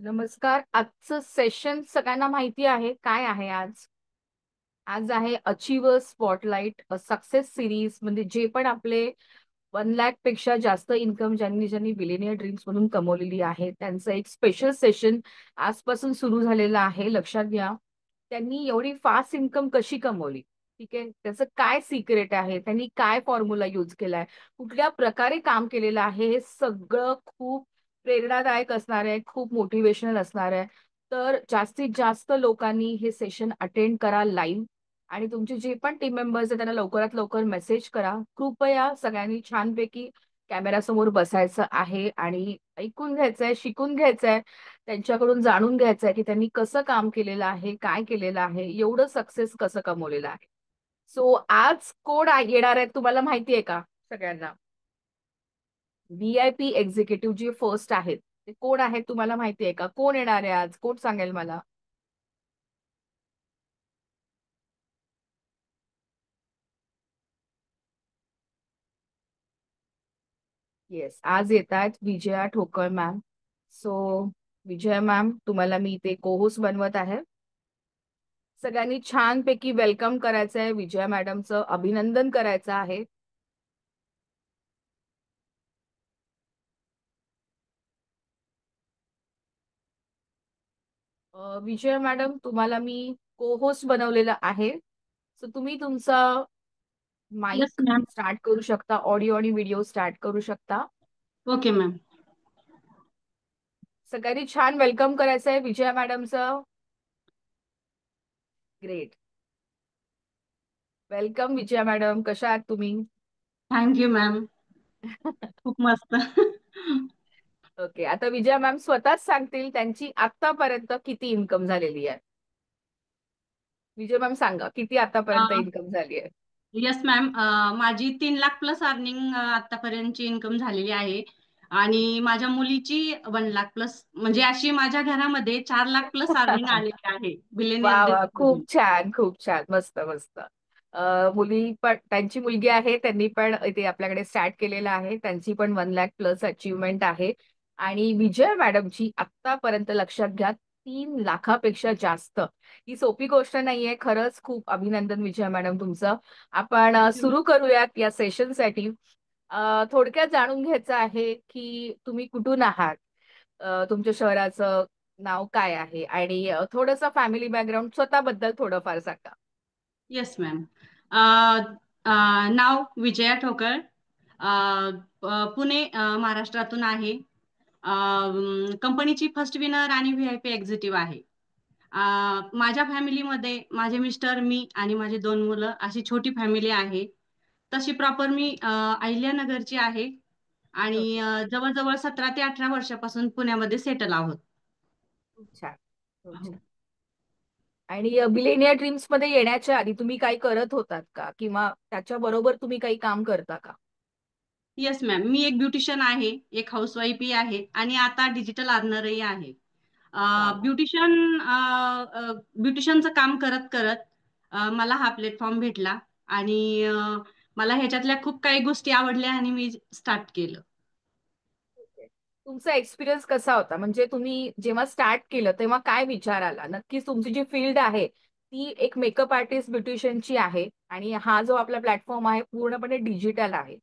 नमस्कार. आजचं सेशन सगळ्यांना माहिती आहे काय आहे आज? आज आहे अचीवर स्पॉटलाइट सक्सेस सिरीज. म्हणजे जे पण आपले 1 लाख पेक्षा जास्त इन्कम ज्यांनी ज्यांनी बिलियनियर ड्रीम्स मधून कमवलेली आहे त्यांचं एक स्पेशल सेशन आजपासून सुरू झालेलं आहे. लक्षात घ्या, त्यांनी एवढी फास्ट इन्कम कशी कमवली, ठीक आहे, त्याचं काय सिक्रेट आहे, त्यांनी काय फॉर्म्युला यूज केलाय, कुठल्या प्रकारे काम केलेलं आहे, हे सगळं खूप प्रेरणादायक असणार आहे, खूप मोटिवेशनल असणार आहे. तर जास्तीत जास्त लोकांनी हे सेशन अटेंड करा लाईव्ह. आणि तुमचे जे पण टीम मेंबर्स आहेत त्यांना लवकरात लवकर मेसेज करा. कृपया सगळ्यांनी छानपैकी कॅमेरा समोर बसायचं आहे आणि ऐकून घ्यायचंय, शिकून घ्यायचंय, त्यांच्याकडून जाणून घ्यायचंय की त्यांनी कसं काम केलेलं आहे, काय केलेलं आहे, एवढं सक्सेस कसं कमवलेलं आहे. सो आज कोण येणार आहेत तुम्हाला माहिती आहे का सगळ्यांना? VIP एक्झिक्युटिव्ह जे फर्स्ट आहेत ते कोण आहेत तुम्हाला माहिती आहे का? कोण येणार आहे आज? कोण सांगेल मला? येस, आज येत आहेत विजया ठोकळ मॅम. सो विजया मॅम, तुम्हाला मी इथे कोहोस्ट बनवत आहे. सगळ्यांनी छानपैकी वेलकम करायचं आहे, विजया मॅडमचं अभिनंदन करायचं आहे. विजया मॅडम, तुम्हाला मी कोहोस्ट बनवलेलं आहे. सो तुम्ही तुमचा यस माईक मॅम. स्टार्ट करू शकता, ऑडिओ आणि व्हिडिओ स्टार्ट करू शकता. Okay ma'am. सगळ्यांनी छान वेलकम करायचं आहे विजया मॅडमचं. ग्रेट. वेलकम विजया मॅडम, कशा आहात तुम्ही? Thank you ma'am. खूप मस्त. ओके, आता विजया मॅम स्वतःच सांगतील त्यांची आतापर्यंत किती इन्कम झालेली आहे. विजय मॅम सांगा, किती आतापर्यंत इन्कम झाली आहे? Yes ma'am. माझी 3 लाख प्लस अर्निंग आतापर्यंतची इन्कम झालेली आहे. आणि माझ्या मुलीची 1 लाख प्लस, म्हणजे अशी माझ्या घरामध्ये 4 लाख प्लस अर्निंग आलेली आहे वा बिलेनियर वा, मधून. खूप छान, खूप छान, मस्त मस्त. मुली पण, त्यांची मुलगी आहे, त्यांनी पण इथे आपल्याकडे स्टार्ट केलेलं आहे, त्यांची पण 1 लाख प्लस अचीवमेंट आहे. आणि विजय मॅडमची आतापर्यंत लक्षात घ्या 3 लाखापेक्षा जास्त. ही सोपी गोष्ट नाहीये, खरंच खूप अभिनंदन विजय मॅडम तुमचं. आपण सुरू करूयात या सेशनसाठी. थोडक्यात जाणून घ्यायचं आहे की तुम्ही कुठून आहात, तुमच्या शहराचं नाव काय आहे, आणि थोडंसं फॅमिली बॅकग्राऊंड स्वतःबद्दल थोडंफार सांगा. Yes ma'am. नाव विजया ठोकळ. अ, पुणे, महाराष्ट्रातून आहे. कंपनीची फर्स्ट विनर आणि VIP एक्झिक्युटिव्ह आहे. माझ्या फॅमिलीमध्ये माझे मिस्टर, मी आणि माझे 2 मुलं, अशी छोटी फॅमिली आहे. तशी प्रॉपर मी अहिल्यानगरची आहे. आणि ओके, जवळजवळ 17 ते 18 वर्षापासून पुण्यामध्ये सेटल आहोत. खूप छान, खूप हो. छान. आणि बिलेनियर ड्रीम्स मध्ये येण्याच्या आधी तुम्ही काही करत होतात का, किंवा त्याच्या बरोबर तुम्ही काही काम करता का? Yes ma'am. मी एक ब्युटिशियन आहे, एक हाऊसवाईफही आहे आणि आता डिजिटल अर्नरही आहे. वा वा. ब्युटिशियन ब्युटिशियनचं काम करत करत मला हा प्लॅटफॉर्म भेटला. आणि मला ह्याच्यातल्या खूप काही गोष्टी आवडल्या आणि मी स्टार्ट केलं. ओके. तुमचा एक्सपिरियन्स कसा होता, म्हणजे तुम्ही जेव्हा स्टार्ट केलं तेव्हा काय विचार आला? नक्कीच तुमची जी फील्ड आहे ती एक मेकअप आर्टिस्ट ब्युटिशियनची आहे, आणि हा जो आपला प्लॅटफॉर्म आहे पूर्णपणे डिजिटल आहे.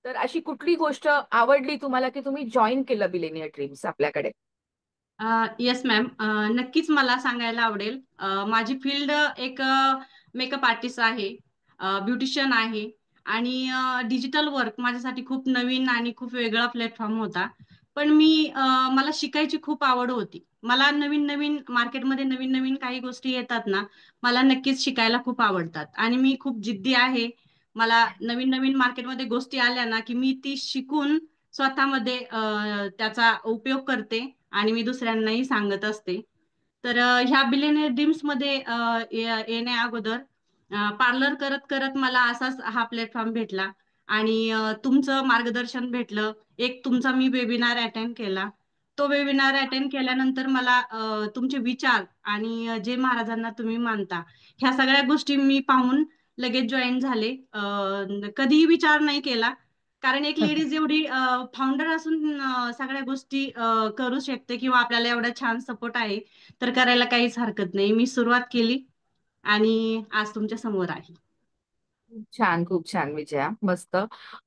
तर अशी कुठली गोष्ट आवडली तुम्हाला की तुम्ही जॉईन केलं बिलेनियर ड्रीम्स आपल्याकडे? Yes ma'am. नक्कीच मला सांगायला आवडेल. माझी फील्ड एक मेकअप आर्टिस्ट आहे, ब्युटिशियन आहे. आणि डिजिटल वर्क माझ्यासाठी खूप नवीन आणि खूप वेगळा प्लॅटफॉर्म होता. पण मला शिकायची खूप आवड होती. मला नवीन नवीन मार्केटमध्ये नवीन नवीन काही गोष्टी येतात ना, मला नक्कीच शिकायला खूप आवडतात आणि मी खूप जिद्दी आहे. मला नवीन नवीन मार्केटमध्ये गोष्टी आल्या ना, की मी ती शिकून स्वतःमध्ये त्याचा उपयोग करते आणि मी दुसऱ्यांनाही सांगत असते. तर ह्या बिलियनियर ड्रीम्स मध्ये येण्या अगोदर पार्लर करत करत मला असाच हा प्लॅटफॉर्म भेटला. आणि तुमचं मार्गदर्शन भेटलं. एक तुमचा मी वेबिनार अटेंड केला. तो वेबिनार अटेंड केल्यानंतर मला तुमचे विचार आणि जे महाराजांना तुम्ही मानता, ह्या सगळ्या गोष्टी मी पाहून लगेच जॉईन झाले. कधीही विचार नाही केला. कारण एक लेडीज एवढी फाउंडर असून सगळ्या गोष्टी करू शकते किंवा आपल्याला एवढा छान सपोर्ट आहे, तर करायला काहीच हरकत नाही. मी सुरुवात केली आणि आज तुमच्या समोर आहे. खूप छान, खूप छान विजया, मस्त.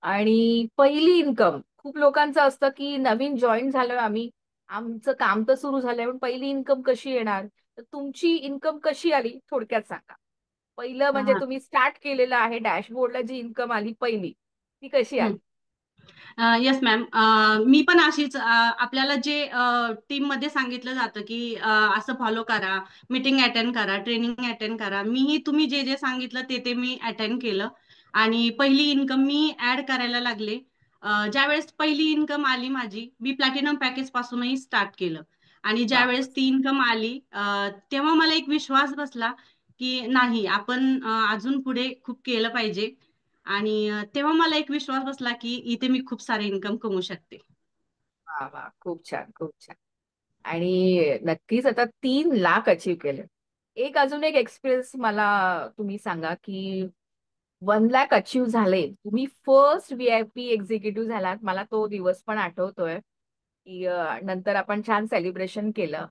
आणि पहिली इन्कम खूप लोकांचं असतं की नवीन जॉईन झालोय आम्ही, आमचं काम तर सुरू झालंय, पण पहिली इन्कम कशी येणार? तर तुमची इन्कम कशी आली थोडक्यात सांगा. पहिलं म्हणजे तुम्ही स्टार्ट केलेलं आहे डॅशबोर्डला जी इन्कम आली पहिली, ती कशी आली? Yes ma'am. मी पण अशीच आपल्याला जे टीम मध्ये सांगितलं जातं की असं फॉलो करा, मीटिंग अटेंड करा, ट्रेनिंग अटेंड करा. मीही तुम्ही जे जे सांगितलं ते मी अटेंड केलं आणि पहिली इन्कम मी ऍड करायला लागले. ज्यावेळेस पहिली इन्कम आली माझी, मी प्लॅटिनम पॅकेज पासूनही स्टार्ट केलं आणि वा, ज्यावेळेस मस्त. ती इन्कम आली तेव्हा मला एक विश्वास बसला की नाही, आपण अजून पुढे खूप केलं पाहिजे. आणि तेव्हा मला एक विश्वास बसला की इथे मी खूप सारे इन्कम कमवू शकते. वा वा, खूप छान, खूप छान. आणि नक्कीच आता 3 लाख अचीव केले. एक अजून एक एक्सपिरियन्स मला तुम्ही सांगा की 1 लाख अचीव झाले, तुम्ही फर्स्ट VIP एक्झिक्युटिव्ह झालात. मला तो दिवस पण आठवतोय की नंतर आपण छान सेलिब्रेशन केलं.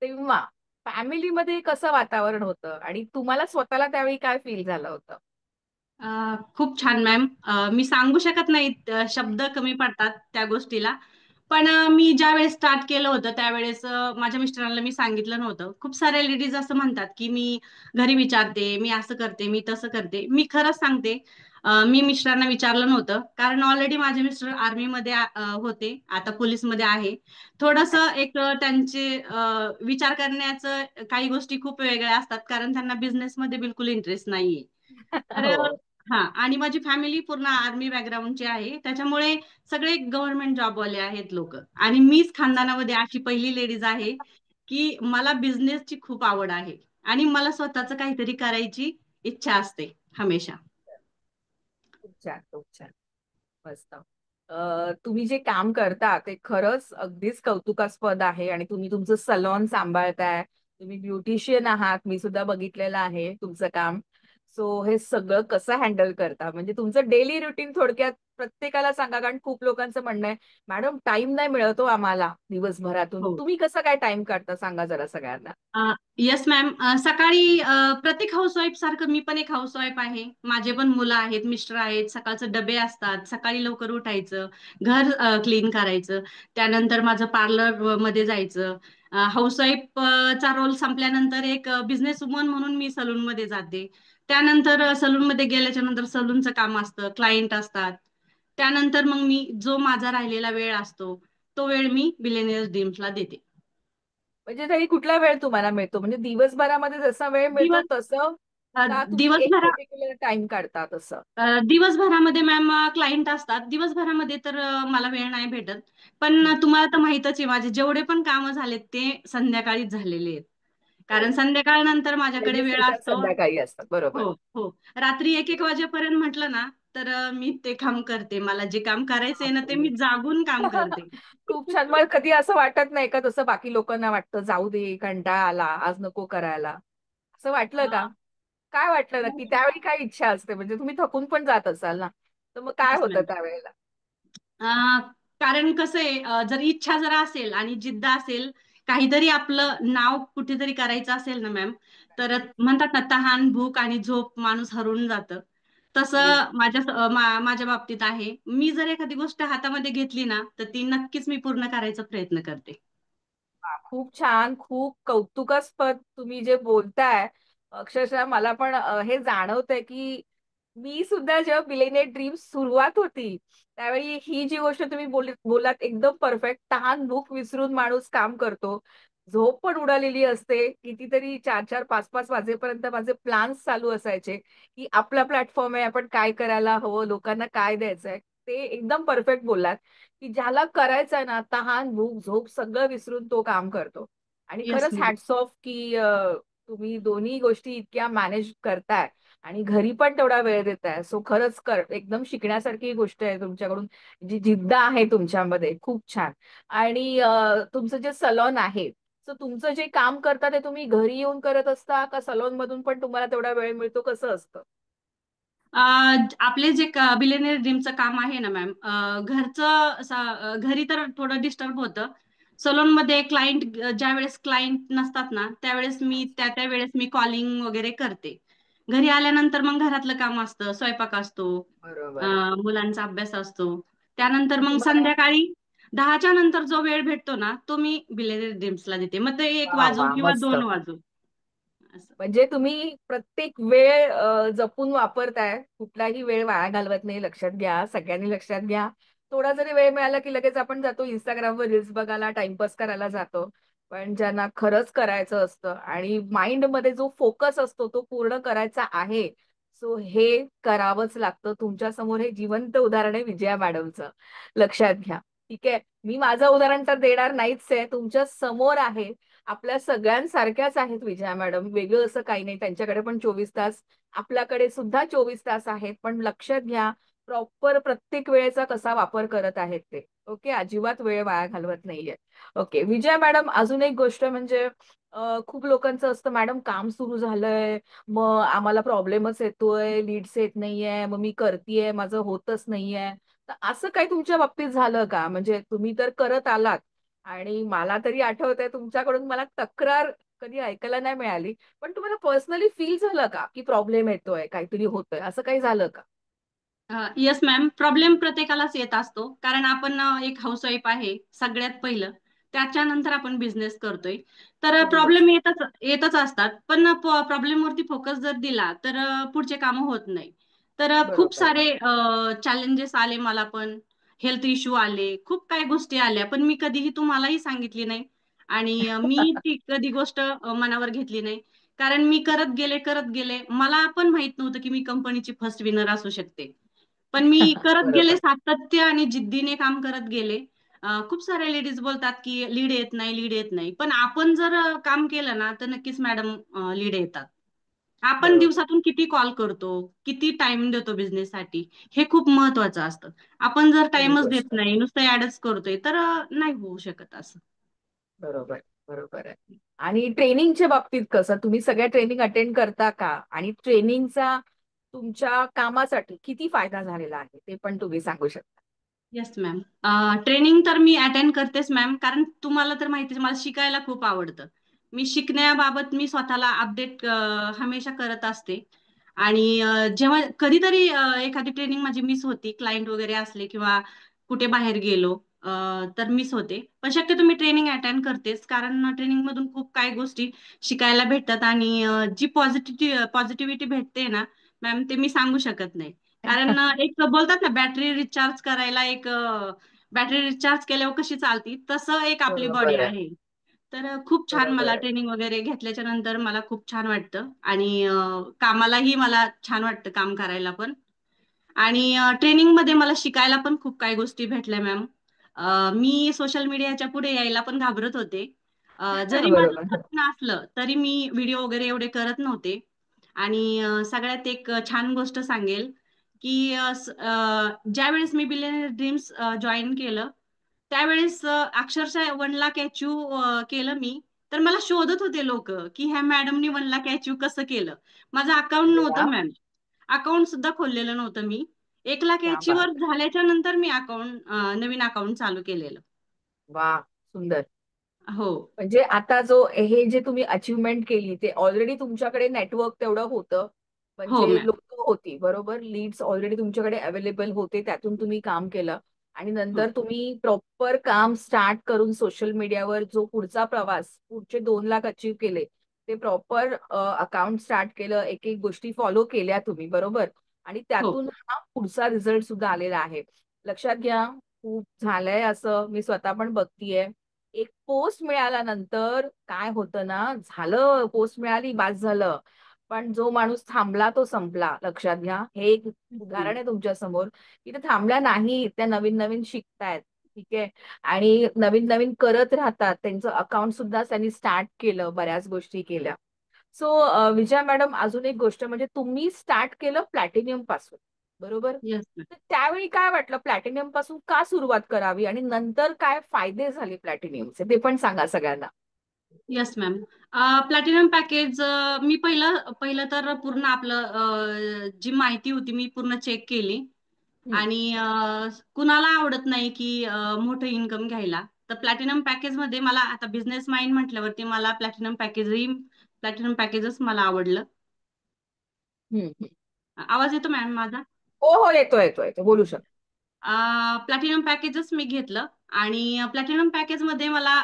तेव्हा फॅमिलीमध्ये कसं वातावरण होतं आणि तुम्हाला स्वतःला त्यावेळी काय फील झालं होतं? खूप छान मॅम. मी सांगू शकत नाही, शब्द कमी पडतात त्या गोष्टीला. पण मी ज्या वेळेस स्टार्ट केलं होतं त्यावेळेस माझ्या मिस्टरांना मी सांगितलं नव्हतं. खूप साऱ्या लेडीज असं म्हणतात की मी घरी विचारते, मी असं करते, मी तसं करते. मी खरंच सांगते, मी मिस्टरांना विचारलं नव्हतं, कारण ऑलरेडी माझे मिस्टर आर्मीमध्ये होते, आता पोलीसमध्ये आहे. थोडंसं अच्छा. एक त्यांचे विचार करण्याचं काही गोष्टी खूप वेगळ्या असतात, कारण त्यांना बिझनेसमध्ये बिलकुल इंटरेस्ट नाहीये. तर हो. हा, आणि माझी फॅमिली पूर्ण आर्मी बॅकग्राऊंडची आहे, त्याच्यामुळे सगळे गव्हर्नमेंट जॉबवाले आहेत लोक. आणि मीच अच्छा. खानदानामध्ये अशी पहिली लेडीज आहे की मला बिझनेसची खूप आवड आहे आणि मला स्वतःच काहीतरी करायची इच्छा असते हमेशा. खूप छान, खूप छान, मस्त. तुम्ही जे काम करता ते खरंच अगदीच कौतुकास्पद आहे आणि तुम्ही तुमचं सलॉन सांभाळताय, तुम्ही ब्युटिशियन आहात, मी सुद्धा बघितलेलं आहे तुमचं काम. सो हे सगळं कसं हँडल करता? म्हणजे तुमचं डेली रुटीन थोडक्यात प्रत्येकाला सांगा, कारण खूप लोकांचं म्हणणं आहे, मॅडम टाइम नाही मिळतो आम्हाला दिवसभरातून. हो. तुम्ही कसं काय टाइम काढता सांगा जरा सगळ्यांना. Yes ma'am. सकाळी प्रत्येक हाऊसवाईफ सारखं मी पण एक हाऊसवाईफ आहे. माझे पण मुलं आहेत, मिस्टर आहेत, सकाळचे डबे असतात, सकाळी लवकर उठायचं, घर क्लीन करायचं, त्यानंतर माझं पार्लर मध्ये जायचं. हाऊसवाईफ चा रोल संपल्यानंतर एक बिझनेस वुमन म्हणून मी सलून मध्ये जाते. त्यानंतर सलून मध्ये गेल्याच्या नंतर सलूनचं काम असतं, क्लायंट असतात. त्यानंतर मग मी जो माझा राहिलेला वेळ असतो तो वेळ मी बिलेनियर्स ड्रीम्सला देते. म्हणजे तरी कुठला वेळ तुम्हाला मिळतो? म्हणजे दिवसभरामध्ये जसा वेळ मिळतो दिवस तसं, अ, का तुम्ही एक दिवसभरा पर्टिक्युलर टाइम काढता तसं? दिवसभरामध्ये मॅम क्लायंट असतात. दिवसभरामध्ये तर मला वेळ नाही भेटत. पण हं. तुम्हाला तर माहीतच आहे, माझे जेवढे पण कामं झालेत ते संध्याकाळीच झालेले आहेत. कारण हो. संध्याकाळ नंतर माझ्याकडे वेळ रजिस्ट्रेशन असतो. संध्याकाळी असतात, बरोबर. हो, हो. रात्री 1-1 वाजेपर्यंत म्हटलं ना, तर मी ते काम करते. मला जे काम करायचंय ना, ते बापरे. मी जागून काम करते. खूप छान. मला कधी असं वाटत नाही का तसं बाकी लोकांना वाटतं, जाऊ दे कंटाळा आला, आज नको करायला. असं वाटलं का? काय वाटलं नक्की? त्यावेळी काय इच्छा असते? म्हणजे तुम्ही थकून पण जात असाल ना? तर मग काय येस होतं मॅम. त्यावेळेला? कारण कसं आहे, जर इच्छा जर असेल आणि जिद्द असेल, काहीतरी आपलं नाव कुठेतरी करायचं असेल ना मॅम, तर म्हणतात ना, तहान, भूक आणि झोप माणूस हरवून जातं. अगदी. तसं माझ्या बाबतीत आहे. मी जर एखादी गोष्ट हातामध्ये घेतली ना, तर ती नक्कीच मी पूर्ण करायचा प्रयत्न करते. खूप छान, खूप कौतुकास्पद तुम्ही जे बोलताय. अक्षरशः मला पण हे जाणवतंय की मी सुद्धा जेव्हा बिलेनियर ड्रीम्स सुरुवात होती, त्यावेळी ही जी गोष्ट तुम्ही बोलात एकदम परफेक्ट. तहान भूक विसरून माणूस काम करतो. झोप पण उडालेली असते. कितीतरी 4-4, 5-5 वाजेपर्यंत माझे प्लॅन्स चालू असायचे, की आपला प्लॅटफॉर्म आहे, आपण काय करायला हवं, लोकांना काय द्यायचंय. ते एकदम परफेक्ट बोललात. की ज्याला करायचंय ना, तहान, भूक, झोप सगळं विसरून तो काम करतो. आणि येस खरंच मॅम. हॅट्स ऑफ की तुम्ही दोन्ही गोष्टी इतक्या मॅनेज करताय आणि घरी पण तेवढा वेळ देताय. सो खरंच एकदम शिकण्यासारखी गोष्ट आहे तुमच्याकडून. जी जिद्द आहे तुमच्यामध्ये खूप छान. आणि तुमचं जे सलॉन आहे, सो तुमचं जे काम करता ते तुम्ही घरी येऊन करत असता का सलॉन मधून पण तुम्हाला तेवढा वेळ मिळतो, कसं असतं? आपले जे बिलेनियर ड्रीमचं काम आहे ना मॅम, घरी तर थोडं डिस्टर्ब होतं. सलून मध्ये क्लायंट, ज्या वेळेस क्लायंट नसतात ना त्यावेळेस मी अच्छा. त्या वेळेस मी कॉलिंग वगैरे करते. घरी आल्यानंतर मग घरातलं काम असतं, स्वयंपाक असतो, बरोबर आहे. मुलांचा अभ्यास असतो. त्यानंतर मग मग तुम्हाला संध्याकाळी 10च्या नंतर जो वेळ भेटतो ना तो मी बिलेनियर ड्रीम्सला देते. मग ते 1 वा वाजो वा किंवा मस्त. 2 वाजो असं. म्हणजे तुम्ही प्रत्येक वेळ जपून वापरताय, कुठलाही वेळ वाया घालवत नाही. लक्षात घ्या, सगळ्यांनी लक्षात घ्या. थोडा जरी वेळ मिळाला की लगेच आपण जातो इंस्टाग्रामवर रील्स बघायला, टाइमपास करायला जातो. पण ज्यांना खरंच करायचं असतं आणि माइंड मध्ये जो फोकस असतो तो पूर्ण करायचा आहे, सो हे करावंच लागतं. तुमच्या समोर हे जिवंत उदाहरण आहे विजया मॅडमचं. लक्षात घ्या. ठीक आहे, मी माझं उदाहरण तर देणार नाहीच आहे, तुमच्या समोर आहे. आपल्या सगळ्यांसारख्याच आहेत विजया मॅडम, वेगळं असं काही नाही. त्यांच्याकडे पण 24 तास, आपल्याकडे सुद्धा 24 तास आहेत. पण लक्षात घ्या, प्रॉपर प्रत्येक वेळेचा कसा वापर करत आहेत ते. ओके, अजिबात वेळ वाया घालवत नाहीये. ओके विजया मॅडम, अजून एक गोष्ट म्हणजे खूप लोकांचं असतं, मॅडम काम सुरू झालंय, मग आम्हाला प्रॉब्लेमच येतोय, लीड्स येत नाहीये, मग मी करतेय, माझं होतच नाहीये. तर असं काही तुमच्या बाबतीत झालं का? म्हणजे तुम्ही तर करत आलात आणि मला तरी आठवतंय तुमच्याकडून मला तक्रार कधी ऐकायला नाही मिळाली. पण तुम्हाला पर्सनली फील झालं का की प्रॉब्लेम येतोय, काहीतरी होतंय, असं काही झालं का? येस मॅम, प्रॉब्लेम प्रत्येकालाच येत असतो, कारण आपण एक हाऊसवाईफ आहे सगळ्यात पहिलं. त्याच्यानंतर आपण बिझनेस करतोय, तर अगदी प्रॉब्लेम बरोबर. येतच असतात. पण प्रॉब्लेम वरती फोकस जर दिला तर पुढचे कामं होत नाही. तर खूप बरोबर आहे. सारे चॅलेंजेस आले मला पण, हेल्थ इश्यू आले, खूप काही गोष्टी आल्या, पण मी कधीही तुम्हालाही सांगितली नाही. आणि मी ती कधी गोष्ट मनावर घेतली नाही. कारण मी करत गेले, मला पण माहित नव्हतं की मी कंपनीची फर्स्ट विनर असू शकते. पण मी करत गेले, बरोबर. सातत्य आणि जिद्दीने काम करत गेले. खूप साऱ्या लेडीज बोलतात की लीड येत नाही, लीड येत नाही, पण आपण जर काम केलं ना तर नक्कीच मॅडम लीड येतात. आपण बरोबर. दिवसातून किती कॉल करतो, किती टाइम देतो बिझनेससाठी, हे खूप महत्वाचं असतं. आपण जर खरी टाइमच देत गोष्ट. नाही, नुसतं ऍडच करतोय, तर नाही होऊ शकत असं. बरोबर. बरोबर आहे. आणि ट्रेनिंगच्या बाबतीत कसं, तुम्ही सगळ्या ट्रेनिंग अटेंड करता का? आणि ट्रेनिंगचा तुमच्या कामासाठी किती फायदा झालेला आहे ते पण तुम्ही सांगू शकता. Yes ma'am. ट्रेनिंग तर मी अटेंड करतेच मॅम, कारण तुम्हाला तर माहितीच मला शिकायला खूप आवडतं. मी शिकण्याबाबत मी स्वतःला अपडेट हमेशा करत असते. आणि जेव्हा कधीतरी एखादी ट्रेनिंग माझी मिस होती, क्लायंट वगैरे असले किंवा कुठे बाहेर गेलो तर मिस होते. पण शक्यतो मी ट्रेनिंग अटेंड करतेच, कारण ट्रेनिंग मधून खूप काही गोष्टी शिकायला भेटतात. आणि जी पॉझिटिव्हिटी भेटते ना मॅम, ते मी सांगू शकत नाही. कारण एक बोलतात ना, बॅटरी रिचार्ज करायला एक बॅटरी रिचार्ज केल्यावर कशी चालती, तसं एक आपली बॉडी बरोबर आहे. आहे. तर खूप छान, बरोबर मला आहे. ट्रेनिंग वगैरे घेतल्याच्या नंतर मला खूप छान वाटतं. आणि कामालाही मला छान वाटतं काम करायला पण. आणि ट्रेनिंगमध्ये मला शिकायला पण खूप काही गोष्टी भेटल्या मॅम. मी सोशल मीडियाच्या पुढे यायला पण घाबरत होते. जरी माझं बरोबर. स्वप्न असलं तरी मी व्हिडिओ वगैरे एवढे करत नव्हते. आणि सगळ्यात एक छान गोष्ट सांगेल की ज्यावेळेस मी बिलियनर ड्रीम्स जॉईन केलं, त्यावेळेस अक्षरशः 1 लाख अचीव केलं मी. तर मला शोधत होते लोक की ह्या मॅडमनी 1 लाख अचीव कसं केलं. माझं अकाउंट अरे वा. नव्हतं मॅम, अकाउंट सुद्धा खोललेलं नव्हतं मी. 1 लाख क्या अचीव बात आहे. झाल्याच्या नंतर मी नवीन अकाउंट चालू केलेलं. वा. सुंदर. हो. म्हणजे आता जो हे जे तुम्ही अचीवमेंट केली ते ऑलरेडी तुमच्याकडे नेटवर्क तेवढं होतं, हो म्हणजे मॅम. लोक होती बरोबर, लीड्स ऑलरेडी तुमच्याकडे अवेलेबल होते, त्यातून तुम्ही काम केलं. आणि हो. नंतर तुम्ही प्रॉपर काम स्टार्ट करून सोशल मीडियावर जो पुढचा प्रवास, पुढचे 2 लाख अचीव केले, ते प्रॉपर अकाउंट स्टार्ट केलं, एक एक गोष्टी फॉलो केल्या तुम्ही बरोबर. आणि हो. त्यातून हा पुढचा रिझल्ट सुद्धा आलेला आहे. लक्षात घ्या, खूप झालंय असं, मी स्वतः पण बघतीये. एक पोस्ट मिळाल्यानंतर काय होतं ना, झालं पोस्ट मिळाली बास झालं. पण जो माणूस थांबला तो संपला. लक्षात घ्या, हे एक उदाहरण आहे तुमच्या समोर की ते थांबल्या नाही, त्या नवीन नवीन शिकतायत. ठीक आहे. आणि नवीन नवीन करत राहतात, त्यांचं अकाउंट सुद्धा त्यांनी स्टार्ट केलं, बऱ्याच गोष्टी केल्या. सो विजया मॅडम, अजून एक गोष्ट म्हणजे तुम्ही स्टार्ट केलं प्लॅटिनियम पासून, बरोबर. Yes ma'am. तर त्यावेळी काय वाटलं प्लॅटिनियम पासून का सुरुवात करावी आणि नंतर काय फायदे झाले प्लॅटिनियमचे ते पण सांगा सगळ्यांना. Yes ma'am. प्लॅटिनम पॅकेज मी पहिलं पहिलं तर पूर्ण आपलं जी माहिती होती मी पूर्ण चेक केली. हम्म, आणि कुणाला आवडत नाही की मोठं इन्कम घ्यायला. तर प्लॅटिनम पॅकेज मध्ये मला आता बिझनेस माइंड म्हटल्यावरती मला प्लॅटिनम पॅकेजच मला आवडलं. हम्म, आवाज येतो मॅम माझा? हो हो, येतो येतो येतो, बोलू शकतो. प्लॅटिनम पॅकेजच मी घेतलं. आणि प्लॅटिनम पॅकेजमध्ये मला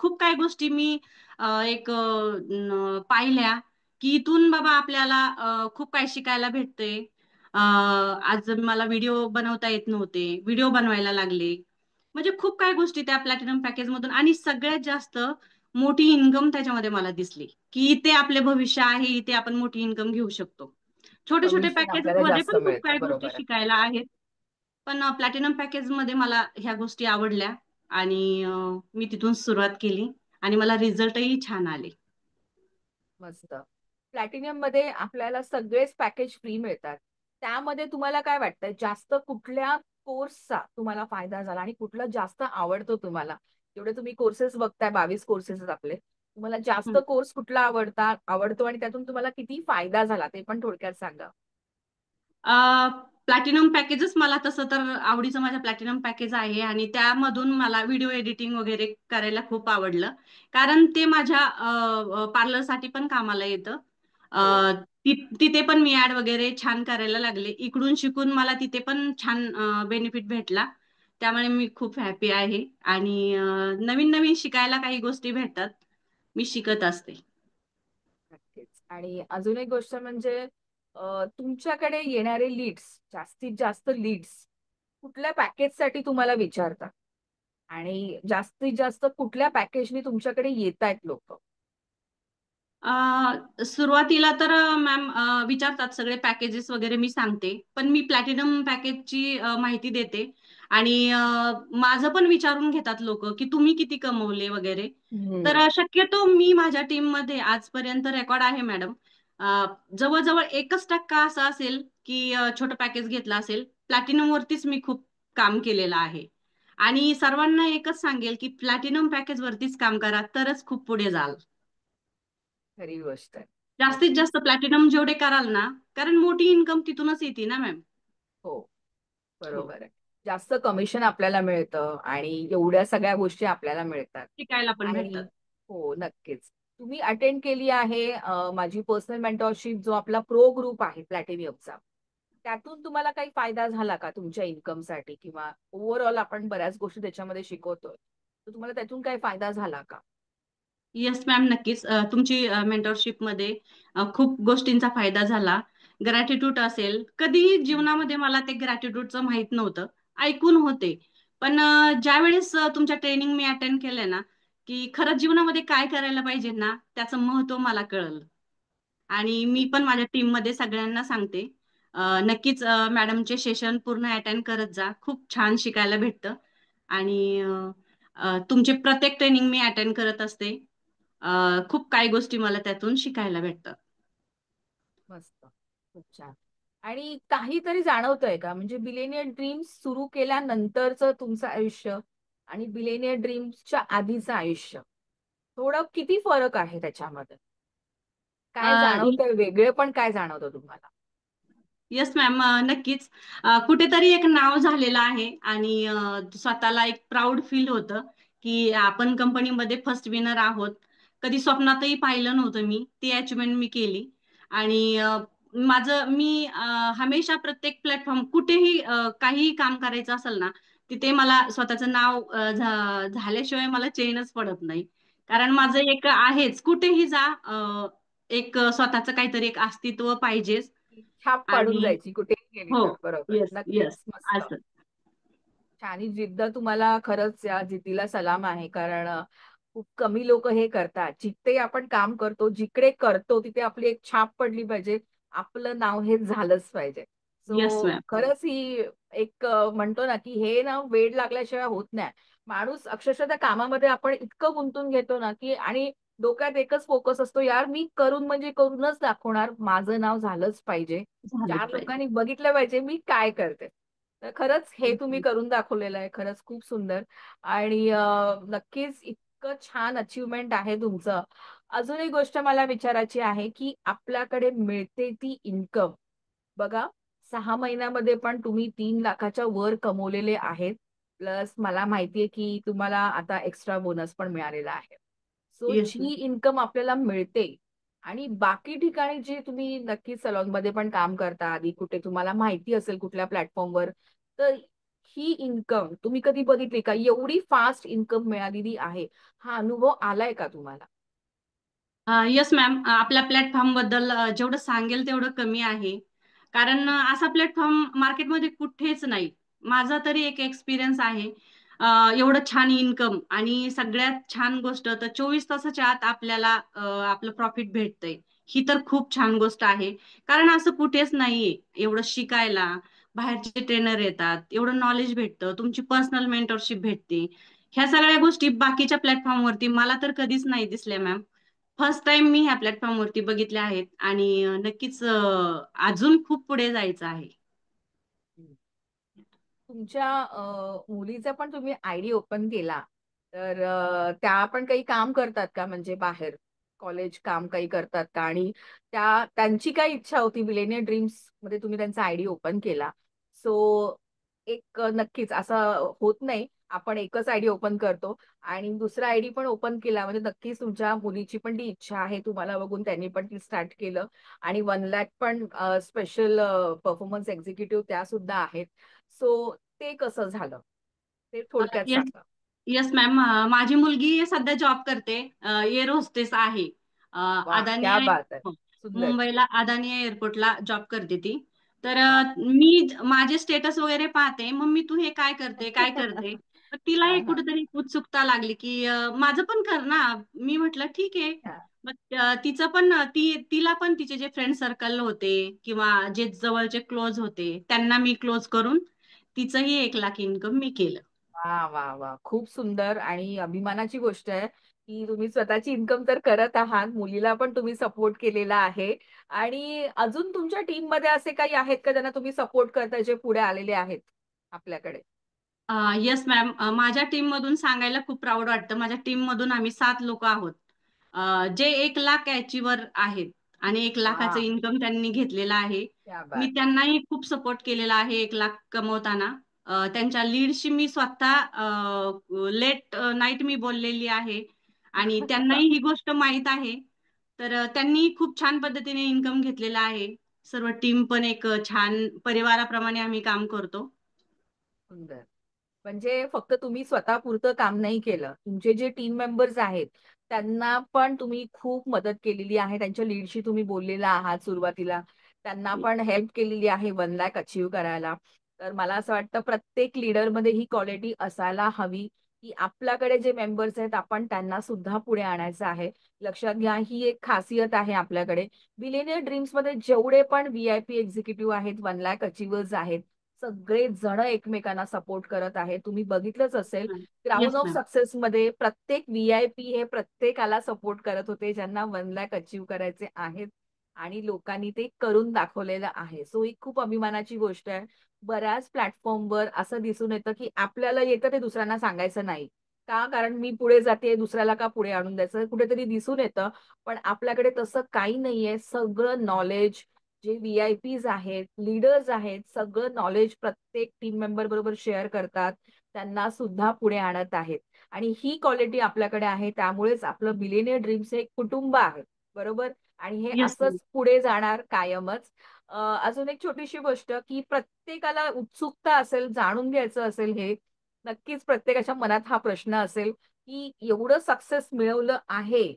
खूप काही गोष्टी मी पाहिल्या की इथून बाबा आपल्याला खूप काही शिकायला भेटते. आज मला व्हिडिओ बनवता येत नव्हते, व्हिडिओ बनवायला लागले. म्हणजे खूप काही गोष्टी त्या प्लॅटिनम पॅकेजमधून, आणि सगळ्यात जास्त मोठी इन्कम त्याच्यामध्ये मला दिसली की इथे आपले भविष्य आहे, इथे आपण मोठी इन्कम घेऊ शकतो. छोटे छोटे कमिशन पॅकेजेस आपल्याला मध्ये जास्त पण खूप मिळतं, काही गोष्टी बरोबर आहे. शिकायला आहेत. पण प्लॅटिनम पॅकेज मध्ये मला ह्या गोष्टी आवडल्या. आणि मी तिथून सुरुवात केली आणि मला रिझल्टही छान आले. मस्त. प्लॅटिनियम मध्ये आपल्याला सगळेच पॅकेज फ्री मिळतात. त्यामध्ये तुम्हाला काय वाटतं, जास्त कुठल्या कोर्सचा तुम्हाला फायदा झाला आणि कुठलं जास्त आवडतो तुम्हाला? जेवढे तुम्ही कोर्सेस बघताय, 22 कोर्सेस आहेत आपले, तुम्हाला जास्त कोर्स कुठला आवडतो आणि त्यातून तुम्हाला किती फायदा झाला ते पण थोडक्यात सांगा. प्लॅटिनम पॅकेजच मला तसं तर आवडीचं माझ्या प्लॅटिनम पॅकेज आहे, आणि त्यामधून मला व्हिडिओ एडिटिंग वगैरे करायला खूप आवडलं. कारण ते माझ्या पार्लरसाठी पण कामाला येतं. हो. अ, तिथे पण मी ऍड वगैरे छान करायला लागले. इकडून शिकून मला तिथे पण छान बेनिफिट भेटला. त्यामुळे मी खूप हॅपी आहे. आणि नवीन नवीन शिकायला काही गोष्टी भेटतात. मी शिकत असते. नक्कीच. आणि अजून एक गोष्ट म्हणजे तुमच्याकडे येणारे लीड्स, जास्तीत जास्त लीड्स कुठल्या पॅकेजसाठी तुम्हाला विचारतात आणि जास्तीत जास्त कुठल्या पॅकेजनी तुमच्याकडे येत आहेत लोक? सुरुवातीला तर मॅम विचारतात सगळे पॅकेजेस वगैरे, मी सांगते. पण मी प्लॅटिनम पॅकेजची माहिती देते. आणि माझं पण विचारून घेतात लोक की तुम्ही किती कमवले वगैरे. तर हम्म. शक्यतो मी माझ्या टीम मध्ये आजपर्यंत रेकॉर्ड आहे मॅडम, जवळजवळ 1% असं असेल की छोटं पॅकेज घेतलं असेल. प्लॅटिनम वरतीच मी खूप काम केलेलं आहे. आणि सर्वांना एकच सांगेल की प्लॅटिनम पॅकेज वरतीच काम करा, तरच खूप पुढे जाल. खरी गोष्ट आहे. जास्तीत नक्कीच. जास्त प्लॅटिनम जेवढे कराल ना, कारण मोठी इन्कम तिथूनच येते ना मॅम. हो, हो. बरोबर आहे. जास्त कमिशन आपल्याला मिळतं आणि एवढ्या सगळ्या गोष्टी आपल्याला मिळतात. शिकायला पण आणि भेटतात. हो, नक्कीच. तुम्ही अटेंड केली आहे माझी पर्सनल मेंटॉरशिप, जो आपला प्रो ग्रुप आहे प्लॅटिनियमचा. त्यातून तुम्हाला काही फायदा झाला का तुमच्या इन्कमसाठी, किंवा ओव्हरऑल आपण बऱ्याच गोष्टी त्याच्यामध्ये शिकवतोय, तर तुम्हाला त्यातून काही फायदा झाला का? येस मॅम, नक्कीच. तुमची मेंटरशिप मध्ये खूप गोष्टींचा फायदा झाला. ग्रॅटिट्यूड असेल, कधीही जीवनामध्ये मला ते ग्रॅटिट्यूडचं माहित नव्हतं. ऐकून होते. पण ज्या वेळेस तुमच्या ट्रेनिंग मी अटेंड केलंय ना, की खरंच जीवनामध्ये काय करायला पाहिजे ना, त्याचं महत्त्व मला कळलं. आणि मी पण माझ्या टीम मध्ये सगळ्यांना सांगते, नक्कीच मॅडमचे सेशन पूर्ण अटेंड करत जा. खूप छान शिकायला भेटतं. आणि तुमचे प्रत्येक ट्रेनिंग मी अटेंड करत असते. खूप काही गोष्टी मला त्यातून शिकायला भेटतात. मस्त. खूप छान. आणि काहीतरी जाणवतंय का, म्हणजे बिलेनियर ड्रीम्स सुरू केल्यानंतरचं तुमचं आयुष्य आणि बिलेनियर ड्रीम्सच्या आधीचं आयुष्य, थोडं किती फरक आहे त्याच्यामध्ये? काय जाणवतंय वेगळे, पण काय जाणवतं तुम्हाला? येस मॅम, नक्कीच. कुठेतरी एक नाव झालेलं आहे. आणि स्वतःला एक प्राऊड फील होतं की आपण कंपनीमध्ये फर्स्ट विनर आहोत. कधी स्वप्नातही पाहिलं नव्हतं मी, ती अचिव्हमेंट मी केली. आणि मी हमेशा प्रत्येक प्लॅटफॉर्म कुठेही काहीही काम करायचं असेल ना, तिथे मला स्वतःचं नाव झाल्याशिवाय मला चैनच पडत नाही. कारण माझं एक आहेच, कुठेही जा एक स्वतःचं काहीतरी एक अस्तित्व पाहिजेच. छाप पाडून आणि जायची कुठेही गेली हो. तर, बरोबर. Yes yes. नक्कीच. मस्त. असं. आणि जिद्द, तुम्हाला खरंच या जिद्दीला सलाम आहे. कारण खूप कमी लोक हे करतात. जिथे आपण काम करतो, जिकडे करतो, तिथे आपली एक छाप पडली पाहिजे. आपलं नाव हे झालंच पाहिजे. Yes so ma'am. खरंच ही एक म्हणतो ना, की हे ना वेड लागल्याशिवाय होत नाही. माणूस अक्षरशः त्या कामामध्ये आपण इतकं गुंतून घेतो ना, की आणि डोक्यात एकच फोकस असतो, यार मी करून म्हणजे करूनच दाखवणार. माझं नाव झालंच पाहिजे. झालंच 4 पाहिजे. लोकांनी बघितलं पाहिजे मी काय करते. तर खरंच हे तुम्ही करून दाखवलेलं आहे. खरंच खूप सुंदर. आणि नक्कीच इतकं छान अचीवमेंट आहे तुमचं. अजून एक गोष्ट मला विचारायची आहे, की आपल्याकडे मिळते ती इन्कम बघा, 6 महिन्यामध्ये पण तुम्ही 3 लाखाच्या वर कमवलेले आहेत. प्लस मला माहितीये की तुम्हाला आता एक्स्ट्रा बोनस पण मिळालेला आहे. सो येस जी इन्कम आपल्याला मिळते आणि बाकी ठिकाणी जे तुम्ही नक्की सलॉनमध्ये पण काम करता, आधी कुठे तुम्हाला माहिती असेल कुठल्या प्लॅटफॉर्मवर, तर ही इन्कम तुम्ही कधी बघितली का? एवढी फास्ट इन्कम मिळालेली आहे. हा अनुभव आलाय का तुम्हाला? येस मॅम, आपल्या प्लॅटफॉर्म बद्दल जेवढं सांगेल तेवढं कमी आहे. कारण असा प्लॅटफॉर्म मार्केटमध्ये कुठेच नाही. माझा तरी एक एक्सपिरियन्स आहे. एवढं छान इन्कम आणि सगळ्यात छान गोष्ट तर 24 तासाच्या आत आपल्याला आपलं प्रॉफिट भेटतंय. ही तर खूप छान गोष्ट आहे. कारण असं कुठेच नाहीये. एवढं शिकायला बाहेरचे ट्रेनर येतात, एवढं नॉलेज भेटतं, तुमची पर्सनल मेंटरशिप भेटते. ह्या सगळ्या गोष्टी बाकीच्या प्लॅटफॉर्मवरती मला तर कधीच नाही दिसल्या मॅम. फर्स्ट टाइम मी ह्या प्लॅटफॉर्मवरती बघितले आहेत आणि नक्कीच अजून खूप पुढे जायचं आहे. तुमच्या मुलीचा पण तुम्ही आयडी ओपन केला, तर त्या पण काही काम करतात का? म्हणजे बाहेर कॉलेज काम काही करतात का? आणि त्यांची काय इच्छा होती? मिलेनियर ड्रीम्स मध्ये तुम्ही त्यांचा आयडी ओपन केला. सो एक नक्कीच असं होत नाही. आपण एकच आयडी ओपन करतो आणि दुसरा आयडी पण ओपन केला म्हणजे नक्कीच तुमच्या मुलीची पण ती इच्छा आहे. तुम्हाला बघून त्यांनी पण ती स्टार्ट केलं आणि 1 लाख पण स्पेशल परफॉर्मन्स एक्झिक्युटिव्ह त्या सुद्धा आहेत. सो ते कसं झालं? ते थोडक्यात येस सांगा. येस मॅम, माझी मुलगी सध्या जॉब करते. एअर होस्टेस आहे. वाह! अदानी क्या आहे. बात है. हो. सुंदर. मुंबईला अदानी एअरपोर्टला जॉब करते ती. तर वाह! माझे स्टेटस वगैरे पाहते, मम्मी तू हे काय करते काय करते. तर तिला हां, एक हां. कुठेतरी उत्सुकता लागली की माझं पण कर ना. मी म्हटलं ठीक आहे. हां. मग तिचं पण तिला पण तिचे जे फ्रेंड सर्कल होते किंवा जे जवळचे क्लोज होते त्यांना मी क्लोज करून तिचंही 1 लाख इन्कम मी केलं. वाह, वाह, वाह! खूप सुंदर आणि अभिमानाची गोष्ट आहे, की तुम्ही स्वतःची इन्कम तर करत आहात. मुलीला पण तुम्ही सपोर्ट केलेला आहे आणि अजून तुमच्या टीममध्ये असे काही आहेत का ज्यांना तुम्ही सपोर्ट करताय, जे पुढे आलेले आहेत आपल्याकडे? येस मॅम, माझ्या टीम मधून सांगायला खूप प्राऊड वाटतं. माझ्या टीम मधून आम्ही 7 लोक आहोत, जे 1 लाख अचिव्हर आहेत आणि 1 लाखाचं वाह! इन्कम त्यांनी घेतलेलं आहे. क्या मी बात है. त्यांनाही खूप सपोर्ट केलेला आहे 1 लाख कमवताना. त्यांच्या लीडशी मी स्वतः लेट नाईट मी बोललेली आहे आणि वाह! त्यांनाही ही गोष्ट माहीत आहे. तर त्यांनी खूप छान पद्धतीने इन्कम घेतलेला आहे. सर्व टीम पण एक छान परिवाराप्रमाणे आम्ही काम करतो. सुंदर. म्हणजे फक्त तुम्ही स्वतःपुरतं काम नाही केलं. तुमचे जे टीम मेंबर्स आहेत, त्यांना पण तुम्ही खूप मदत केलेली आहे. त्यांच्या लीडशी तुम्ही बोललेला आहात सुरुवातीला. त्यांना पण हेल्प केलेली आहे 1 लाख अचीव्ह करायला. तर मला असं वाटतं प्रत्येक लीडरमध्ये ही क्वालिटी असायला हवी, की आपल्याकडे जे मेंबर्स आहेत आपण त्यांना सुद्धा पुढे आणायचं आहे. लक्षात घ्या ही एक खासियत आहे आपल्याकडे. बिलियनियर ड्रीम्समध्ये जेवढे पण व्ही-आय-पी एक्झिक्युटिव्ह आहेत, 1 लाख अचीव्हर्स आहेत, सगळे जण एकमेकांना सपोर्ट करत आहेत. तुम्ही बघितलंच असेल क्राउन येस ऑफ मॅम. सक्सेसमध्ये प्रत्येक व्ही-आय-पी हे प्रत्येकाला सपोर्ट करत होते, ज्यांना 1 लाख अचीव्ह करायचे आहेत आणि लोकांनी ते करून दाखवलेलं आहे. सो ही खूप अभिमानाची गोष्ट आहे. बऱ्याच प्लॅटफॉर्मवर असं दिसून येतं, की आपल्याला येतं ते दुसऱ्यांना सांगायचं नाही. का? कारण मी पुढे जाते, दुसऱ्याला का पुढे आणून द्यायचं? कुठेतरी दिसून येतं. पण आपल्याकडे तसं काही नाहीये. सगळं नॉलेज जे व्ही-आय-पीज आहेत, लीडर्स आहेत, सगळं नॉलेज प्रत्येक टीम मेंबर बरोबर शेअर करतात. त्यांना सुद्धा पुढे आणत आहेत. आणि ही क्वालिटी आपल्याकडे आहे. त्यामुळेच आपलं बिलियनियर ड्रीम्स हे एक कुटुंब आहे. बरोबर? आणि हे येस असंच पुढे जाणार कायमच. अजून एक छोटीशी गोष्ट, की प्रत्येकाला उत्सुकता असेल, जाणून घ्यायचं असेल हे. नक्कीच प्रत्येकाच्या मनात हा प्रश्न असेल, की एवढं सक्सेस मिळवलं आहे,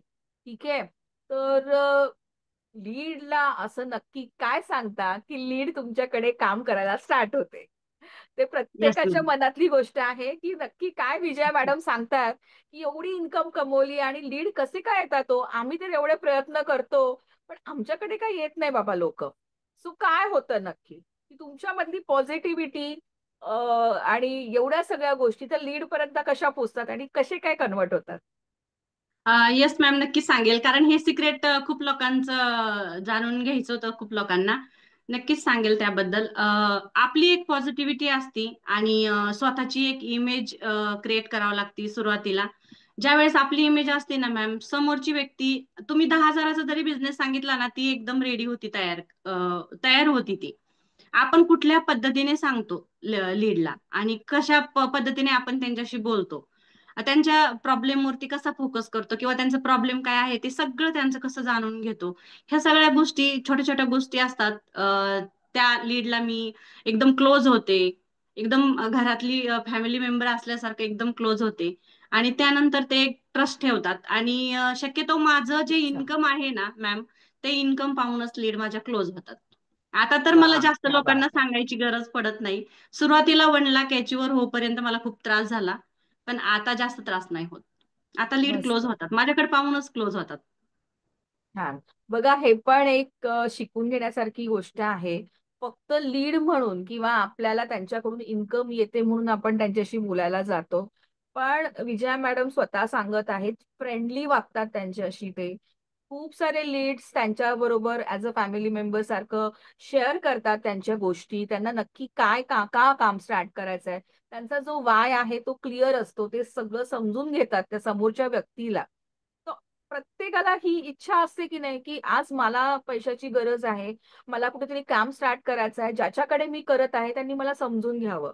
ठीक आहे? तर लीडला असं नक्की काय सांगता, की लीड तुमच्याकडे काम करायला स्टार्ट होते? ते येस प्रत्येकाच्या मॅम. मनातली गोष्ट आहे, की नक्की काय विजया मॅडम सांगतात, की एवढी इन्कम कमवली आणि लीड कसे काय येतात ओ? आम्ही तर एवढे प्रयत्न करतो, पण आमच्याकडे काही येत नाही बाबा लोकं. सो काय होतं नक्की? की तुमच्यामधली पॉझिटिव्हिटी आणि एवढ्या सगळ्या गोष्टी त्या लीडपर्यंत कशा पोहोचतात आणि कसे काय कन्व्हर्ट होतात? येस मॅम, नक्कीच सांगेल. कारण हे सिक्रेट खूप लोकांचं जाणून घ्यायचं होतं खूप लोकांना. नक्कीच सांगेल त्याबद्दल. आपली एक पॉझिटिव्हिटी असती आणि स्वतःची एक इमेज क्रिएट करावी लागती सुरुवातीला. ज्यावेळेस आपली इमेज असते ना मॅम, समोरची व्यक्ती, तुम्ही 10,000चा जरी बिझनेस सांगितला ना, ती एकदम रेडी होती, तयार होती ती. आपण कुठल्या पद्धतीने सांगतो लीडला आणि कशा पद्धतीने आपण त्यांच्याशी बोलतो, त्यांच्या प्रॉब्लेम वरती कसा फोकस करतो, किंवा त्यांचं प्रॉब्लेम काय आहे ते सगळं त्यांचं कसं जाणून घेतो. ह्या सगळ्या गोष्टी, छोट्या छोट्या गोष्टी असतात. त्या लीडला मी एकदम क्लोज होते, एकदम घरातली फॅमिली मेंबर असल्यासारखं एकदम क्लोज होते. आणि त्यानंतर ते ट्रस्ट ठेवतात, आणि शक्यतो माझं जे अच्छा. इन्कम आहे ना मॅम, ते इन्कम पाहूनच लीड माझ्या क्लोज होतात. आता तर वा, मला जास्त क्या लोकांना बात है. सांगायची गरज पडत नाही. सुरुवातीला 1 लाख अचीवर होईपर्यंत मला खूप त्रास झाला, पण आता जास्त त्रास नाही होत. आता लीड क्लोज मस्त. होतात, माझ्याकडे पाहूनच क्लोज होतात. छान. बघा, हे पण एक शिकून घेण्यासारखी गोष्ट आहे. फक्त लीड म्हणून किंवा आपल्याला त्यांच्याकडून इन्कम येते म्हणून आपण त्यांच्याशी बोलायला जातो. पण विजया मॅडम स्वतः सांगत आहेत, फ्रेंडली वागतात त्यांच्याशी ते. खूप सारे लीड्स त्यांच्याबरोबर ॲज अ फॅमिली मेंबर सारखं शेअर करतात त्यांच्या गोष्टी. त्यांना नक्की काय का काम स्टार्ट करायचं आहे. त्यांचा जो वाय आहे तो क्लिअर असतो. ते सगळं समजून घेतात त्या समोरच्या व्यक्तीला. तर प्रत्येकाला ही इच्छा असते की नाही, की आज मला पैशाची गरज आहे. मला कुठेतरी काम स्टार्ट करायचं आहे. ज्याच्याकडे मी करत आहे त्यांनी मला समजून घ्यावं.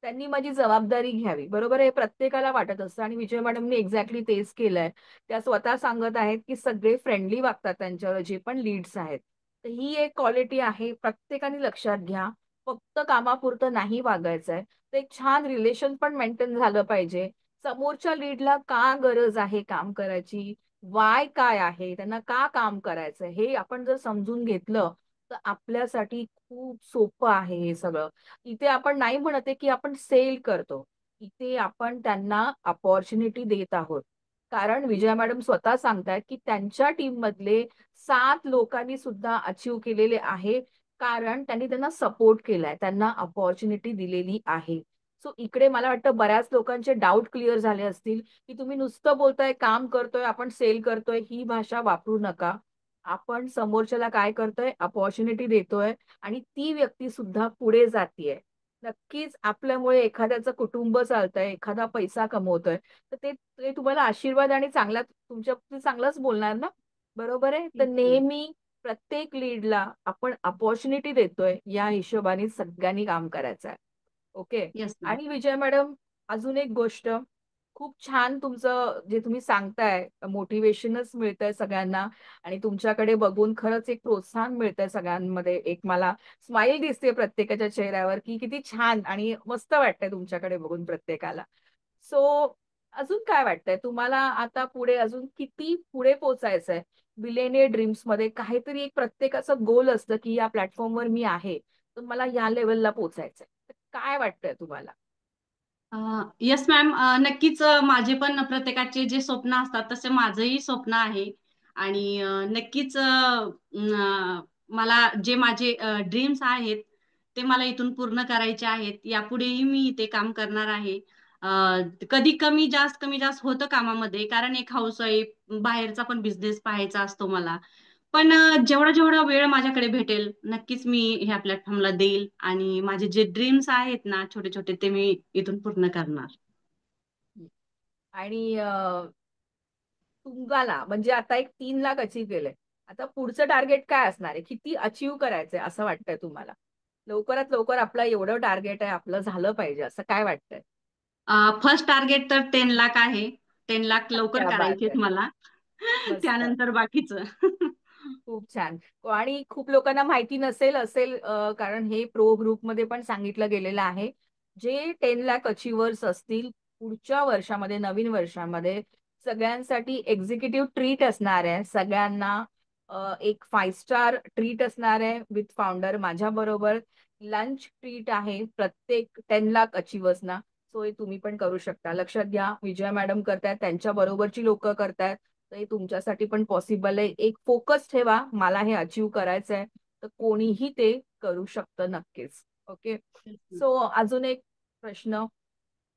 त्यांनी माझी जबाबदारी घ्यावी. बरोबर आहे? हे प्रत्येकाला वाटत असतं आणि विजय मॅडमनी एक्झॅक्टली तेच केलंय. त्या स्वतः सांगत आहेत, की सगळे फ्रेंडली वागतात त्यांच्यावर जे पण लीड्स आहेत. तर ही एक क्वालिटी आहे. प्रत्येकाने लक्षात घ्या. फक्त कामापुरतं नाही वागायचं आहे. तर एक छान रिलेशन पण मेंटेन झालं पाहिजे. समोरच्या लीडला का गरज आहे काम करायची? वाय काय आहे? त्यांना का काम करायचंय? हे आपण जर समजून घेतलं, तर आपल्यासाठी खूप सोपं आहे हे सगळं. इथे आपण नाही म्हणत आहे, की आपण सेल करतो. इथे आपण त्यांना अपॉर्च्युनिटी देत आहोत. कारण विजया मॅडम स्वतः सांगतायत, की त्यांच्या टीममधले 7 लोकांनी सुद्धा अचीव्ह केलेले आहे. कारण त्यांनी त्यांना सपोर्ट केलाय. त्यांना अपॉर्च्युनिटी दिलेली आहे. सो इकडे मला वाटतं बऱ्याच लोकांचे डाउट क्लिअर झाले असतील, की तुम्ही नुसतं बोलताय, काम करतोय, आपण सेल करतोय, ही भाषा वापरू नका. आपण समोरच्याला काय करतोय, अपॉर्च्युनिटी देतोय आणि ती व्यक्ती सुद्धा पुढे जातीये. नक्कीच आपल्यामुळे एखाद्याचं कुटुंब चालतंय, एखादा पैसा कमवतोय, तर ते ते तुम्हाला आशीर्वाद आणि चांगला तुमच्या बाबतीत चांगलंच बोलणार ना, बरोबर आहे? तर नेहमी प्रत्येक लीडला आपण अपॉर्च्युनिटी देतोय, या हिशोबाने सगळ्यांनी काम करायचं आहे. ओके. Yes ma'am. आणि विजय मॅडम, अजून एक गोष्ट, खूप छान तुमचं जे तुम्ही सांगताय, मोटिवेशनच मिळतंय सगळ्यांना आणि तुमच्याकडे बघून खरंच एक प्रोत्साहन मिळतंय सगळ्यांमध्ये. एक मला स्माईल दिसते प्रत्येकाच्या चेहऱ्यावर, की किती छान आणि मस्त वाटतंय तुमच्याकडे बघून प्रत्येकाला. सो अजून काय वाटतंय तुम्हाला आता पुढे अजून किती पुढे पोहोचायचंय? बिलियनियर ड्रीम्समध्ये काहीतरी एक प्रत्येकाचं गोल असतं, की या प्लॅटफॉर्मवर मी आहे, तर मला या लेव्हलला पोहोचायचंय. तर काय वाटतंय तुम्हाला? येस मॅम, नक्कीच माझे पण प्रत्येकाचे जे स्वप्न असतात तसे माझंही स्वप्न आहे. आणि नक्कीच मला जे माझे ड्रीम्स आहेत ते मला इथून पूर्ण करायचे आहेत. यापुढेही मी ते काम करणार आहे. अ, कधी कमी जास्त होतं कामामध्ये, कारण एक हाऊसवाईफ, बाहेरचा पण बिझनेस पाहायचा असतो मला. पण जेवढा जेवढा वेळ माझ्याकडे भेटेल, नक्कीच मी ह्या प्लॅटफॉर्मला देईल, आणि माझे जे ड्रीम्स आहेत ना छोटे छोटे, ते मी इथून पूर्ण करणार. आणि तुम्हाला म्हणजे आता एक 3 लाख अचीव्ह केलंय. आता पुढचं टार्गेट काय असणार आहे? किती अचीव्ह करायचंय असं वाटतंय तुम्हाला? लवकरात लवकर आपलं एवढं टार्गेट आहे, आपलं झालं पाहिजे असं काय वाटतंय? फर्स्ट टार्गेट तर 10 लाख आहे. 10 लाख लवकर क्या बात करायचेत है! मला. मस्त. त्यानंतर बाकीचं. खूप छान. आणि खूप लोकांना माहिती असेल कारण हे प्रो ग्रुपमध्ये पण सांगितलं गेलेलं आहे. जे 10 लाख अचिव्हर्स असतील, पुढच्या वर्षामध्ये, नवीन वर्षामध्ये सगळ्यांसाठी एक्झिक्युटिव्ह ट्रीट असणार आहे. सगळ्यांना एक 5 स्टार ट्रीट असणार आहे विथ फाउंडर माझ्याबरोबर. लंच ट्रीट आहे प्रत्येक 10 लाख अचिव्हर्सना. सो हे तुम्ही पण करू शकता. लक्षात घ्या, विजया मॅडम करतायत, त्यांच्या बरोबरची लोकं करतायत. तर हे तुमच्यासाठी पण पॉसिबल आहे. एक फोकस ठेवा, मला हे अचीव्ह करायचंय, तर कोणीही ते करू शकतं नक्कीच. ओके. सो अजून एक प्रश्न.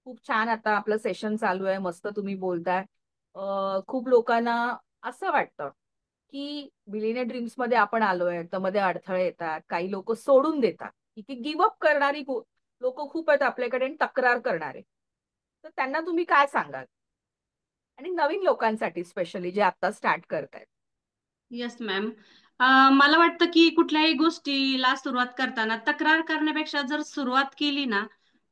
खूप छान आता आपलं सेशन चालू आहे. मस्त तुम्ही बोलताय. खूप लोकांना असं वाटतं, की बिलियनियर ड्रीम्समध्ये आपण आलोय, तर मध्ये अडथळे येतात. काही लोकं सोडून देतात. की गिव्ह अप करणारी लोकं खूप आहेत आपल्याकडे आणि तक्रार करणारे. तर त्यांना तुम्ही काय सांगाल? आणि नवीन लोकांसाठी स्पेशली जे आता स्टार्ट करतायत? Yes ma'am. मला वाटतं की कुठल्याही गोष्टीला सुरुवात करताना तक्रार करण्यापेक्षा जर सुरुवात केली ना,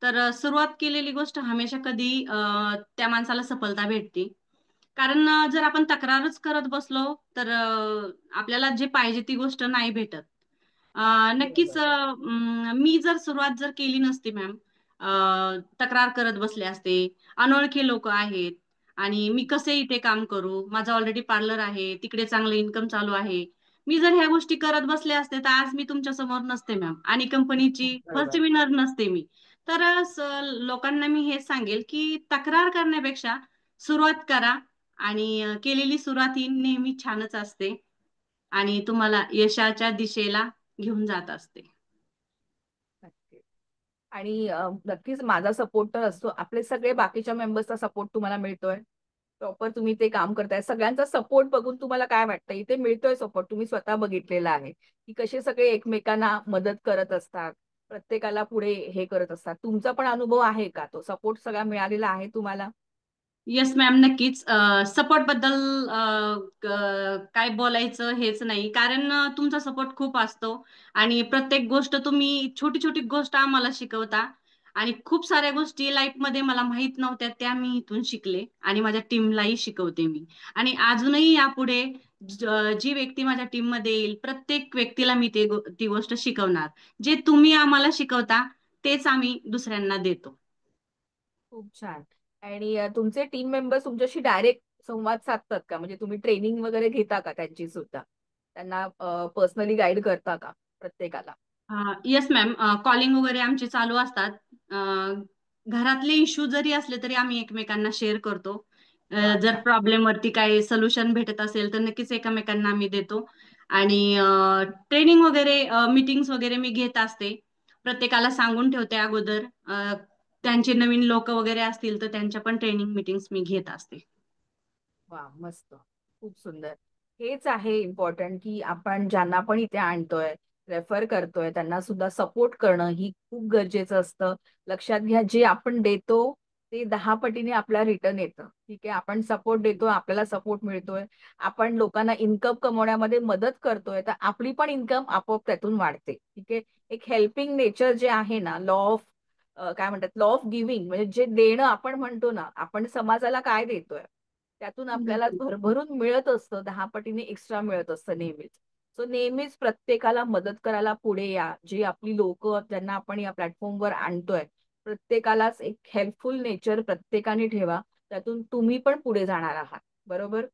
तर सुरुवात केलेली गोष्ट हमेशा कधी त्या माणसाला सफलता भेटते. कारण जर आपण तक्रारच करत बसलो तर आपल्याला जे पाहिजे ती गोष्ट नाही भेटत. नक्कीच बरोबर. मी जर सुरुवात जर केली नसती मॅम, तक्रार करत बसले असते, अनोळखी लोक आहेत आणि मी कसे इथे काम करू, माझा ऑलरेडी पार्लर आहे, तिकडे चांगलं इन्कम चालू आहे. मी जर ह्या गोष्टी करत बसले असते तर आज मी तुमच्या समोर नसते मॅम आणि कंपनीची फर्स्ट बरोबर. विनर नसते मी. तर लोकांना मी हे सांगेल की तक्रार करण्यापेक्षा सुरुवात करा आणि केलेली सुरुवात ही नेहमी छानच असते आणि तुम्हाला यशाच्या दिशेला घेऊन जात असते. नक्की. आणि नक्कीच माझा सपोर्ट तर असतो. आपले सगळे बाकीच्या मेंबर्सचा सपोर्ट तुम्हाला मिळतोय? प्रॉपर तुम्ही ते काम करताय, सगळ्यांचा सपोर्ट बघून तुम्हाला काय वाटतं इथे मिळतोय सपोर्ट? तुम्ही स्वतः बघितलेला आहे की कसे सगळे एकमेकांना मदत करत असतात, प्रत्येकाला पुढे हे करत असतात. तुमचा पण अनुभव आहे का, तो सपोर्ट सगळा मिळालेला आहे तुम्हाला? येस मॅम, नक्कीच. सपोर्ट बद्दल काय बोलायचं हेच नाही, कारण तुमचा सपोर्ट खूप असतो आणि प्रत्येक गोष्ट तुम्ही छोटी छोटी गोष्ट आम्हाला शिकवता आणि खूप साऱ्या गोष्टी लाईफ मध्ये मला माहित नव्हत्या त्या मी इथून शिकले आणि माझ्या टीमलाही शिकवते मी. आणि अजूनही यापुढे जी व्यक्ती माझ्या टीम मध्ये येईल प्रत्येक व्यक्तीला मी ती गोष्ट शिकवणार. जे तुम्ही आम्हाला शिकवता तेच आम्ही दुसऱ्यांना देतो. खूप छान. आणि तुमचे टीम मेंबर्स तुमच्याशी डायरेक्ट संवाद साधतात का? म्हणजे तुम्ही ट्रेनिंग वगैरे घेता का त्यांची सुद्धा? त्यांना पर्सनली गाईड करता का प्रत्येकाला? येस मॅम, कॉलिंग वगैरे आमचे चालू असतात. अ, घरातले इश्यू जरी असले तरी आम्ही एकमेकांना शेअर करतो. वा, जर छान. प्रॉब्लेम वरती काही सोल्युशन भेटत असेल तर नक्कीच एकमेकांना आम्ही देतो. आणि ट्रेनिंग वगैरे, मीटिंग्स वगैरे मी घेत असते. प्रत्येकाला सांगून ठेवते अगोदर. त्यांचे नवीन लोक वगैरे असतील तर त्यांच्या पण ट्रेनिंग मीटिंग्स मी घेत असते. वा, मस्त. खूप सुंदर. हेच आहे इम्पॉर्टंट की आपण ज्यांना पण इथे आणतोय, रेफर करतोय, त्यांना सुद्धा सपोर्ट करणं ही खूप गरजेचं असतं. लक्षात घ्या, जे आपण देतो ते 10 पटीने आपल्याला रिटर्न येतं. ठीक आहे, आपण सपोर्ट देतोय, आपल्याला सपोर्ट मिळतोय, आपण लोकांना इन्कम कमवण्यामध्ये मदत करतोय, तर आपली पण इन्कम आपोआप त्यातून वाढते. ठीक आहे. एक हेल्पिंग नेचर जे आहे ना, लॉ ऑफ काय म्हणतात, लॉ ऑफ गिव्हिंग, म्हणजे जे देणं आपण म्हणतो ना, आपण समाजाला काय देतोय त्यातून आपल्याला नक्की. भरभरून मिळत असतं, 10 पटीने एक्स्ट्रा मिळत असतं नेहमीच. सो नेहमीच प्रत्येकाला मदत करायला पुढे या. जी आपली लोक ज्यांना आपण या प्लॅटफॉर्मवर आणतोय, प्रत्येकालाच एक हेल्पफुल नेचर प्रत्येकाने ठेवा. त्यातून तुम्ही पण पुढे जाणार आहात. बरोबर.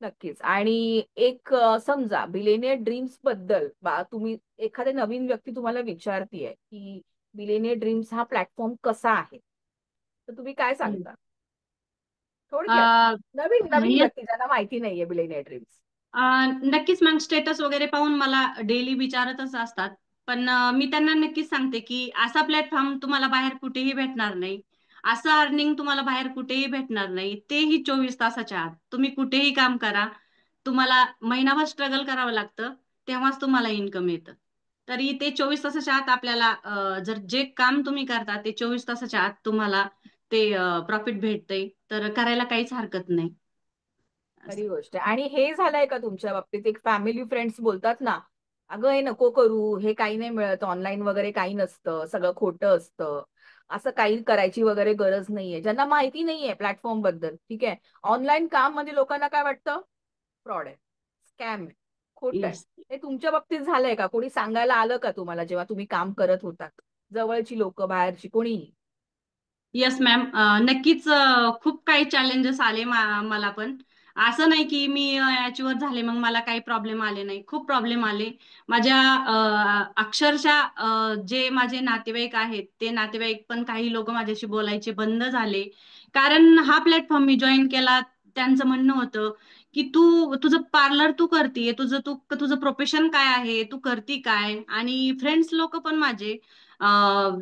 नक्कीच. आणि एक समजा बिलेनियर ड्रीम्स बद्दल तुम्ही एखादे नवीन व्यक्ती तुम्हाला विचारतीये की बिलेनियर ड्रीम्स हा प्लॅटफॉर्म कसा आहे, तर तुम्ही काय सांगता थोडक्यात? नवीन नवीन येस. व्यक्ती ज्यांना माहिती नाहीये बिलेनियर ड्रीम्स. नक्कीच मॅम, स्टेटस वगैरे पाहून मला डेली विचारतच असतात. पण मी त्यांना नक्कीच सांगते की असा प्लॅटफॉर्म तुम्हाला बाहेर कुठेही भेटणार नाही. असं अर्निंग तुम्हाला बाहेर कुठेही भेटणार नाही, तेही 24 तासाच्या आत. तुम्ही कुठेही काम करा, तुम्हाला महिनाभर स्ट्रगल करावं लागतं, तेव्हाच तुम्हाला इन्कम येतं. तरी ते 24 तासाच्या आत आपल्याला, जर जे काम तुम्ही करता ते 24 तासाच्या आत तुम्हाला ते प्रॉफिट भेटतंय, तर करायला काहीच हरकत नाही. असं. खरी गोष्ट आहे. आणि हे झालंय का तुमच्या बाबतीत, एक फॅमिली फ्रेंड्स बोलतात ना, अगं हे नको करू, हे काही नाही मिळत, ऑनलाईन वगैरे काही नसतं, सगळं खोटं असतं, असं काही करायची वगैरे गरज नाहीये, ज्यांना माहिती नाहीये प्लॅटफॉर्म बद्दल. ठीक आहे. ऑनलाईन काम म्हणजे लोकांना काय वाटतं? फ्रॉड आहे, स्कॅम आहे, खोट आहे. येस. हे तुमच्या बाबतीत झालंय का? कोणी सांगायला आलं का तुम्हाला जेव्हा तुम्ही काम करत होतात? जवळची लोक, बाहेरची, कोणीही? येस मॅम, नक्कीच. खूप काही चॅलेंजेस आले मला पण. असं नाही की मी याच्यावर झाले मग मला काही प्रॉब्लेम आले नाही, खूप प्रॉब्लेम आले. माझ्या अक्षरशः जे माझे नातेवाईक आहेत ते नातेवाईक पण काही लोक माझ्याशी बोलायचे बंद झाले. कारण हा प्लॅटफॉर्म मी जॉईन केला, त्यांचं म्हणणं होतं की तू तुझं पार्लर तू करतीये, तुझं प्रोफेशन काय आहे, तू करती काय. आणि फ्रेंड्स लोक पण माझे,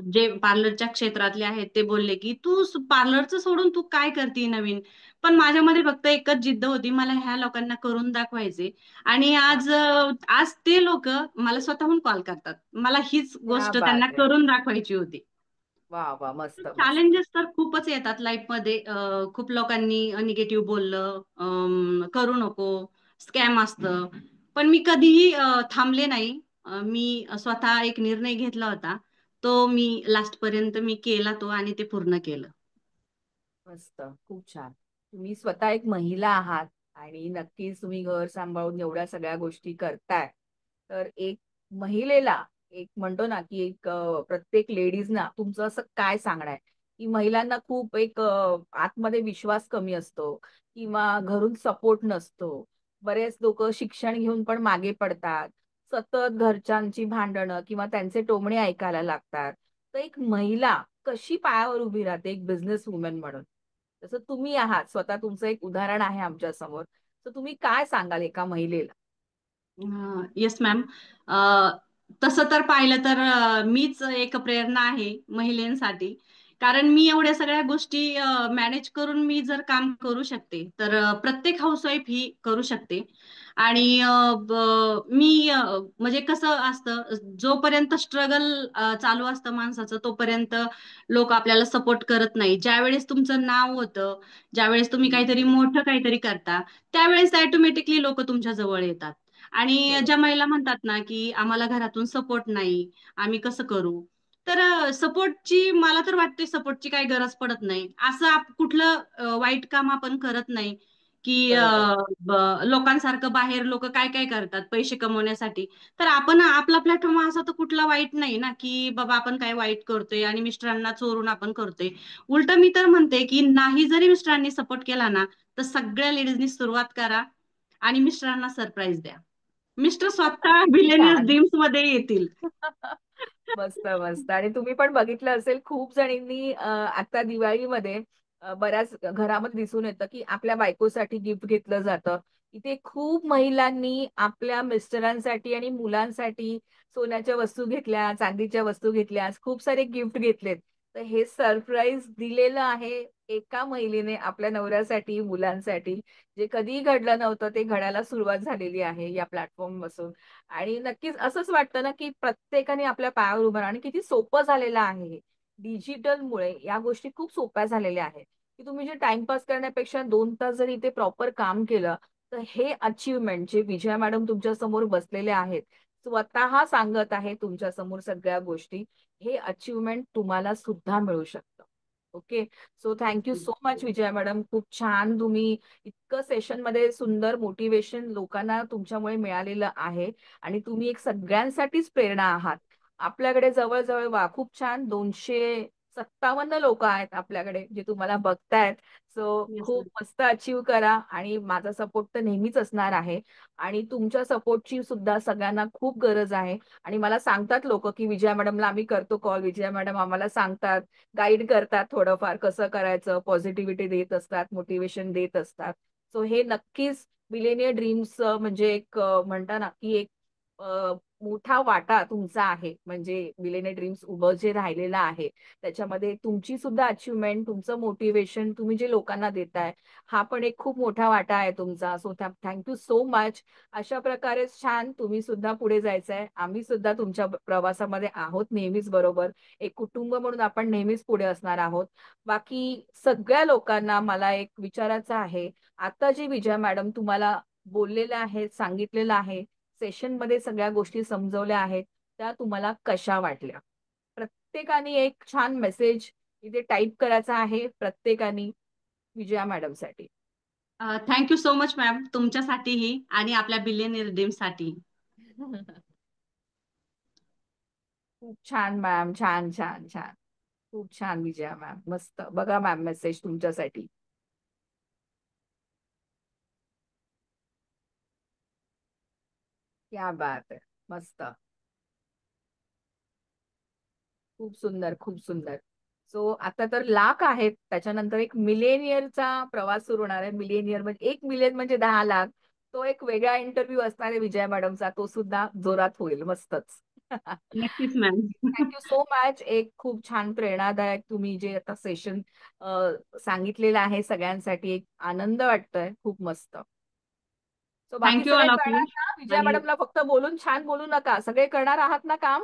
जे पार्लरच्या क्षेत्रातले आहेत ते बोलले की तू पार्लरचं सोडून तू काय करते नवीन. पण माझ्यामध्ये फक्त एकच जिद्द होती, मला ह्या लोकांना करून दाखवायचे. आणि वा, आज ते लोक मला स्वतःहून कॉल करतात, मला हीच क्या गोष्ट त्यांना बात आहे. करून दाखवायची होती. वा वा, मस्त मस्त. चॅलेंजेस तर खूपच येतात लाईफमध्ये. खूप लोकांनी निगेटिव्ह बोललं, करू नको, स्कॅम असतं. पण मी कधीही थांबले नाही. मी स्वतः एक निर्णय घेतला होता. तो मी लास्ट पर्यंत मी केला तो आणि ते पूर्ण केलं. मस्त, खूप छान. तुम्ही स्वतः एक महिला आहात आणि नक्कीच तुम्ही घर सांभाळून एवढ्या सगळ्या गोष्टी करताय. तर एक महिलेला, एक म्हणतो ना की एक प्रत्येक लेडीजना तुमचं असं काय सांगणं आहे, की महिलांना खूप एक आतमध्ये विश्वास कमी असतो किंवा घरून सपोर्ट नसतो. बरेच लोक शिक्षण घेऊन पण मागे पडतात. सतत घरच्यांची भांडणं किंवा त्यांचे टोमणे ऐकायला लागतात. तर एक महिला कशी पायावर उभी राहते एक बिझनेस वुमन म्हणून? तसं तुम्ही आहात, स्वतः तुमचं एक उदाहरण आहे आमच्या समोर. तर तुम्ही काय सांगाल एका महिलेला? Yes ma'am. तसं तर पाहिलं तर मीच एक प्रेरणा आहे महिलांसाठी. कारण मी एवढ्या सगळ्या गोष्टी मॅनेज करून मी जर काम करू शकते, तर प्रत्येक हाऊसवाईफ ही करू शकते. आणि मी म्हणजे कसं असतं, जोपर्यंत स्ट्रगल चालू असतं माणसाचं, तोपर्यंत लोक आपल्याला सपोर्ट करत नाही. ज्यावेळेस तुमचं नाव होतं, ज्यावेळेस तुम्ही काहीतरी मोठं काहीतरी करता, त्यावेळेस ऑटोमॅटिकली लोक तुमच्या जवळ येतात. आणि ज्या बरोबर. महिला म्हणतात ना, की आम्हाला घरातून सपोर्ट नाही, आम्ही कसं करू? तर सपोर्टची, मला तर वाटते सपोर्टची काही गरज पडत नाही. असं कुठलं वाईट काम आपण करत नाही, की बरोबर. लोकांसारखं बाहेर लोक काय काय करतात पैसे कमवण्यासाठी. तर आपण आपला प्लॅटफॉर्म असा तर कुठला वाईट नाही ना, की बाबा आपण काय वाईट करतोय आणि मिस्टरांना चोरून आपण करतोय. उलट मी तर म्हणते, की नाही जरी मिस्टरांनी सपोर्ट केला ना, तर सगळ्या लेडीजनी सुरुवात करा आणि मिस्टरांना सरप्राईज द्या. मिस्टर स्वतः बिलेनियर्स छान. ड्रीम्स मध्ये येतील. मस्त मस्त. आणि तुम्ही पण बघितलं असेल, खूप जणींनी आता दिवाळीमध्ये बऱ्याच घरामध्ये दिसून येतं की आपल्या बायकोसाठी गिफ्ट घेतलं जातं. इथे खूप महिलांनी आपल्या मिस्टरांसाठी आणि मुलांसाठी सोन्याच्या वस्तू घेतल्या, चांदीच्या वस्तू घेतल्या, खूप सारे गिफ्ट घेतलेत. तर हे सरप्राईज दिलेलं आहे एका महिलेने आपल्या नवऱ्यासाठी, मुलांसाठी. जे कधीही घडलं नव्हतं ते घडायला सुरुवात झालेली आहे या प्लॅटफॉर्म पासून. आणि नक्कीच असंच वाटतं ना, की प्रत्येकाने आपल्या पायावर उभं राहणं. आणि किती सोपं झालेलं आहे हे. डिजिटलमुळे या गोष्टी खूप सोप्या झालेल्या आहेत, की तुम्ही जे टाइमपास करण्यापेक्षा 2 तास जर इथे प्रॉपर काम केलं, तर हे अचीवमेंट जे विजया मॅडम तुमच्या समोर बसलेले आहेत, स्वतः सांगत आहे तुमच्या समोर सगळ्या गोष्टी, हे अचीवमेंट तुम्हाला सुद्धा मिळू शकतं. Okay. So thank you so much Vijaya madam. खूप छान तुम्ही इतकं सेशन मध्ये सुंदर मोटिवेशन लोकांना तुमच्यामुळे मिळालेलं आहे. आणि तुम्ही एक सगळ्यांसाठीच प्रेरणा आहात. आपल्याकडे जवळजवळ वा खूप छान 257 लोक आहेत आपल्याकडे जे तुम्हाला बघतायत. सो येस खूप मॅम. मस्त अचीव करा आणि माझा सपोर्ट तर नेहमीच असणार आहे. आणि तुमच्या सपोर्टची सुद्धा सगळ्यांना खूप गरज आहे. आणि मला सांगतात लोक की विजया मॅडमला आम्ही करतो कॉल, विजया मॅडम आम्हाला सांगतात, गाईड करतात, थोडंफार कसं करायचं, पॉझिटिव्हिटी देत असतात, मोटिवेशन देत असतात. सो हे नक्कीच मिलेनियर ड्रीम्स म्हणजे एक म्हणता ना की एक मोठा वाटा तुमचा आहे. म्हणजे मिलेनियर ड्रीम्स उभं जे राहिलेलं आहे त्याच्यामध्ये तुमची सुद्धा अचिव्हमेंट, तुमचं मोटिवेशन तुम्ही जे लोकांना देताय, हा पण एक खूप मोठा वाटा आहे तुमचा. So thank you so much. अशा प्रकारे छान तुम्ही सुद्धा पुढे जायचंय. आम्ही सुद्धा तुमच्या प्रवासामध्ये आहोत नेहमीच बरोबर. एक कुटुंब म्हणून आपण नेहमीच पुढे असणार आहोत. बाकी सगळ्या लोकांना मला एक विचारायचं आहे, आता जी विजया मॅडम तुम्हाला बोललेल्या आहेत, सांगितलेलं आहे, सेशनमध्ये सगळ्या गोष्टी समजवल्या आहेत, त्या तुम्हाला कशा वाटल्या? प्रत्येकाने एक छान मेसेज इथे टाईप करायचा आहे प्रत्येकाने विजया मॅडमसाठी. थँक्यू सो मच मॅम, तुमच्यासाठीही आणि आपल्या बिलियनियर ड्रीम साठी. खूप छान मॅम, छान छान छान. खूप छान विजया मॅम, मस्त. बघा मॅम मेसेज तुमच्यासाठी. क्या बात आहे. मस्त. खूप सुंदर, खूप सुंदर. सो आता तर लाख आहेत, त्याच्यानंतर एक मिलेनियरचा प्रवास सुरू होणार आहे. मिलेनियर म्हणजे 1 मिलियन म्हणजे 10 लाख. तो एक वेगळा इंटरव्ह्यू असणार आहे विजया मॅडमचा, तो सुद्धा जोरात होईल. मस्तच. नक्कीच मॅम. Thank you so much. एक खूप छान प्रेरणादायक तुम्ही जे आता सेशन सांगितलेलं आहे सगळ्यांसाठी, एक आनंद वाटतोय. खूप मस्त. सो बाकी थँक्यू सगळे ऑल ऑफ यू. करणार ना? विजया आणि मॅडमला फक्त बोलून छान बोलू नका, सगळे करणार आहात ना काम?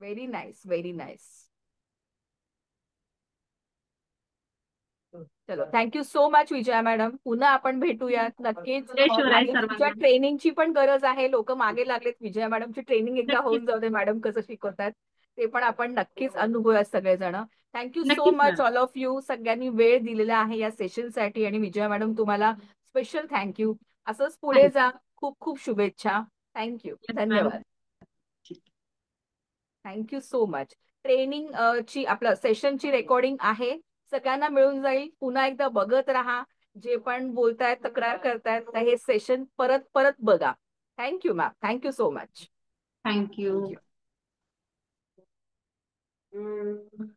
Very nice, very nice. चलो, thank you so much Vijaya madam. पुन्हा आपण भेटूयात नक्कीच. जय शिवराय आणि तुमच्या सर्वांना. ट्रेनिंगची पण गरज आहे. लोक मागे लागलेत. विजया मॅडमची ट्रेनिंग एकदा नक्कीच. होऊन जाऊ दे, मॅडम कसं शिकवतात ते पण आपण नक्कीच अनुभवूयात सगळेजण. थँक्यू सो नक्कीच much ma'am. All of you. सगळ्यांनी वेळ दिलेला आहे या सेशनसाठी. आणि विजया मॅडम तुम्हाला स्पेशल थँक्यू. असंच पुढे थँक्यू. जा. खूप खूप शुभेच्छा. Thank you, yes ma'am. धन्यवाद. Thank you so much. ट्रेनिंग ची आपलं सेशनची रेकॉर्डिंग आहे, सगळ्यांना मिळून जाईल. पुन्हा एकदा बघत राहा. जे पण बोलतायत, तक्रार करतायत, तर हे सेशन परत परत बघा. Thank you ma'am, thank you so much. Thank you. Thank you.